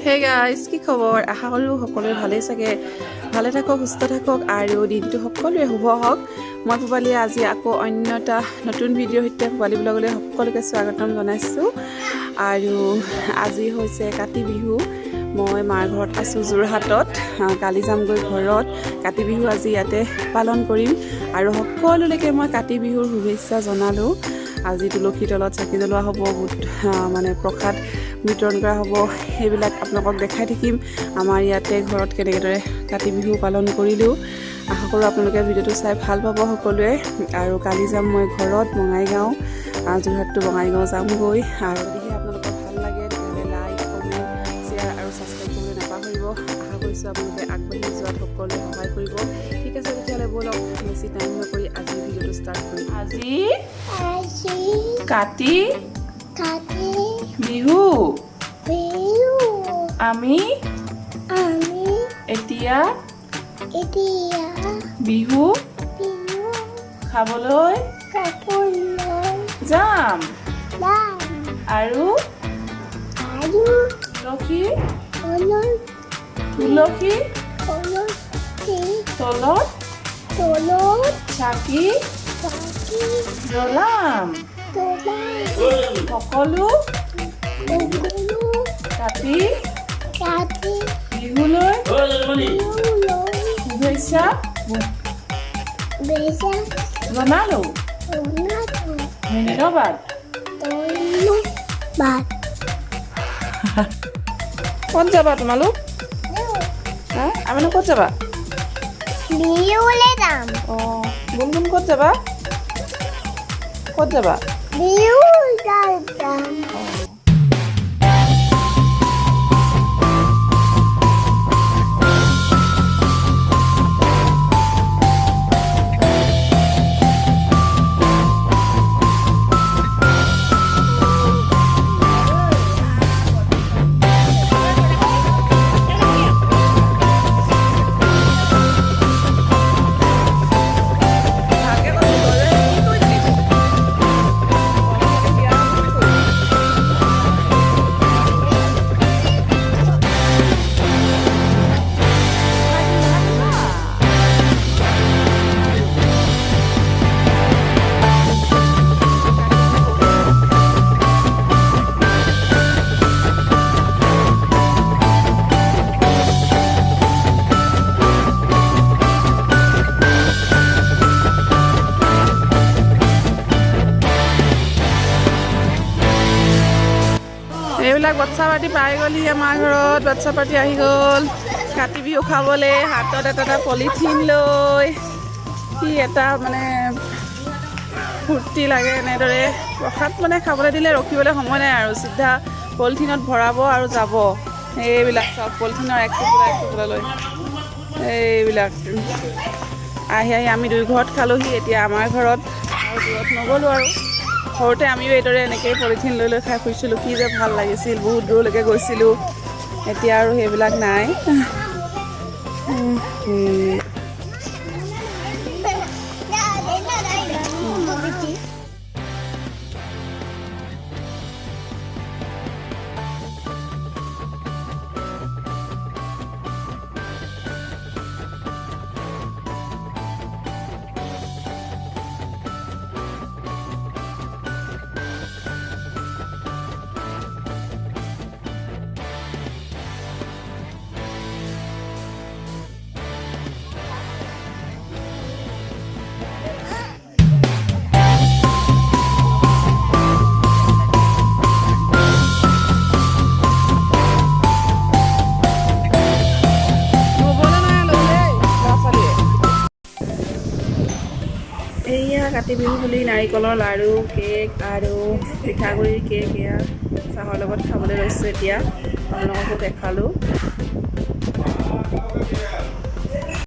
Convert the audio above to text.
Hey guys, কি খবৰ? আশা কৰোঁ সকলোৱে ভালেই চাগে। ভালে থাকক, সুস্থ থাকক আৰু দিনটো সকলোৱে শুভ হওক। মই পূবালীয়ে আজি আকৌ অন্য এটা নতুন ভিডিঅ'ৰ সৈতে পূবালী ব্লগলৈ সকলোকে স্বাগতম জনাইছোঁ। আৰু আজি হৈছে কাতি বিহু। মই মাৰ ঘৰত আছোঁ যোৰহাটত। কালি যামগৈ ঘৰত। কাতি বিহু আজি ইয়াতে পালন কৰিম আৰু সকলোলৈকে মই কাতি বিহুৰ শুভেচ্ছা জনালোঁ। আজি তুলসী তলত চাকি জ্বলোৱা হ'ব, মানে প্ৰসাদ বিতৰণ কৰা হ'ব। সেইবিলাক আপোনালোকক দেখাই থাকিম। আমাৰ ইয়াতে ঘৰত কেনেদৰে কাতি বিহু পালন কৰিলোঁ। আশা কৰোঁ আপোনালোকে ভিডিঅ'টো চাই ভাল পাব সকলোৱে। আৰু কালি যাম মই ঘৰত বঙাইগাঁও, যোৰহাটটো বঙাইগাঁও যামগৈ। আৰু যদিহে আপোনালোকৰ ভাল লাগে তেতিয়াহ'লে লাইক, কমেণ্ট, শ্বেয়াৰ আৰু ছাবস্ক্ৰাইব কৰিবলৈ নাপাহৰিব। আশা কৰিছোঁ আপোনালোকে আগবাঢ়ি যোৱাত সকলোৱে সহায় কৰিব। ঠিক আছে, তেতিয়াহ'লে ব'লক বেছি টাইম নকৰি আজি ভিডিঅ'টো ষ্টাৰ্ট কৰিম। আজি কাতি বিহু। আমি এতিয়া বিহু খাবলৈ যাম আৰু তুলসী তলত চাকি জ্বলাম। সকলো কাতি বিহুলৈ শুভেচ্ছা জনালোঁ। ধন্যবাদ। ক'ত যাবা তোমালোক? আমিনো ক'ত যাবা? বিহুলৈ যাম। অঁ, গুণগুণ ক'ত যাবা? ক'ত যাবা? বিহুলৈ যাম। এইবিলাক বাচ্ছা পাৰ্টি পাই গ'লহি আমাৰ ঘৰত। বাচ্ছা পাৰ্টি আহি গ'ল কাতি বিহু খাবলৈ, হাতত এটা পলিথিন লৈ। কি এটা মানে ফূৰ্তি লাগে এনেদৰে। প্ৰসাদ মানে খাবলৈ দিলে ৰখিবলৈ সময় নাই আৰু, চিধা পলিথিনত ভৰাব আৰু যাব। এইবিলাক চব পলিথিনৰ এক টুকুৰা লৈ এইবিলাক আহি আমি দুই ঘৰত খালোঁহি। এতিয়া আমাৰ ঘৰত আৰু দূৰত নগ'লোঁ আৰু। সৰুতে আমিও এইদৰে এনেকৈ পলিথিন লৈ খাই ফুৰিছিলোঁ। কি যে ভাল লাগিছিল, বহুত দূৰলৈকে গৈছিলোঁ। এতিয়া আৰু সেইবিলাক নাই। এইয়া কাতি বিহু বুলি নাৰিকলৰ লাড়ু, কেক আৰু পিঠাগুড়িৰ কেক এয়া চাহৰ লগত খাবলৈ লৈছোঁ। এতিয়া আপোনালোককো দেখালোঁ।